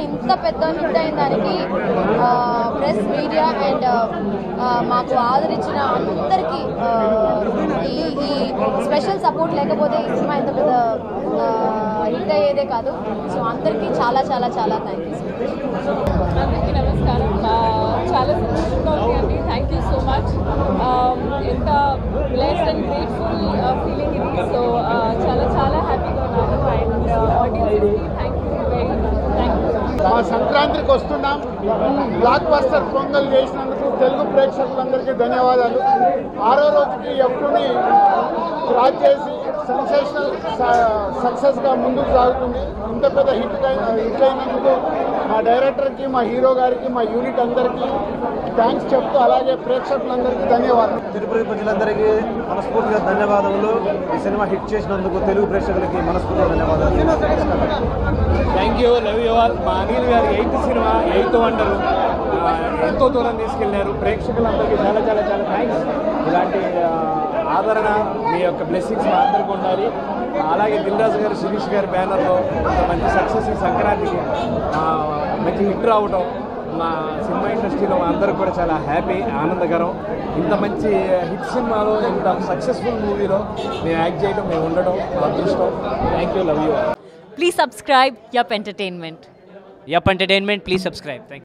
ఇంత పెద్ద హిట్ అయిన దానికి ప్రెస్ మీడియా అండ్ మాకు ఆదరించిన అందరికీ ఈ స్పెషల్ సపోర్ట్ లేకపోతే ఈ సినిమా ఇంత పెద్ద హిట్ అయ్యేదే కాదు. సో అందరికీ చాలా చాలా చాలా థ్యాంక్ యూ. అందరికీ నమస్కారం. చాలా సంతోషంగా ఉంది అండి. Thank you so much. ఎంత బ్లెస్డ్ అండ్ గ్రేట్ఫుల్ ఫీలింగ్ ఇది. సో చాలా చాలా హ్యాపీగా ఉన్నాను. అండ్ ఆడియన్స్కి thank you very much. Thank you. మా సంక్రాంతికి వస్తున్నాం. బ్లాక్ బస్టర్ పొంగల్ చేసినందుకు తెలుగు ప్రేక్షకులందరికీ ధన్యవాదాలు. 6వ రోజుకి ఎప్పుడుని క్రాచ్ చేసి సెన్సేషనల్ సక్సెస్గా ముందుకు సాగుతుంది. ఇంత పెద్ద హిట్ అయినందుకు మా డైరెక్టర్కి, మా హీరో గారికి, మా యూనిట్ అందరికీ థ్యాంక్స్ చెప్తూ, అలాగే ప్రేక్షకులందరికీ ధన్యవాదాలు. తిరుపతి ప్రజలందరికీ మనస్ఫూర్తిగా ధన్యవాదములు. ఈ సినిమా హిట్ చేసినందుకు తెలుగు ప్రేక్షకులకి మనస్ఫూర్తిగా ధన్యవాదాలు. Thank you, love you all. మా అనిల్ గారి 8th సినిమా 8th వండర్ ఎంతో దూరం తీసుకెళ్లారు. ప్రేక్షకులందరికీ చాలా చాలా చాలా థ్యాంక్స్. ఇలాంటి ఆదరణ, మీ యొక్క బ్లెస్సింగ్స్ మా అందరికీ ఉండాలి. అలాగే దిల్ రాజు గారు, శిరీష్ గారి బ్యానర్లో మంచి సక్సెస్, ఈ సంక్రాంతికి మంచి హిట్ రావడం మా సినిమా ఇండస్ట్రీలో మా అందరికి కూడా చాలా హ్యాపీ, ఆనందకరం. ఇంత మంచి హిట్ సినిమాలో, ఇంత సక్సెస్ఫుల్ మూవీలో మేము యాక్ట్ చేయడం, మేము ఉండడం మా అదృష్టం. Thank you, love you. Please subscribe Yup Entertainment. Yup Entertainment, please subscribe. Thank you.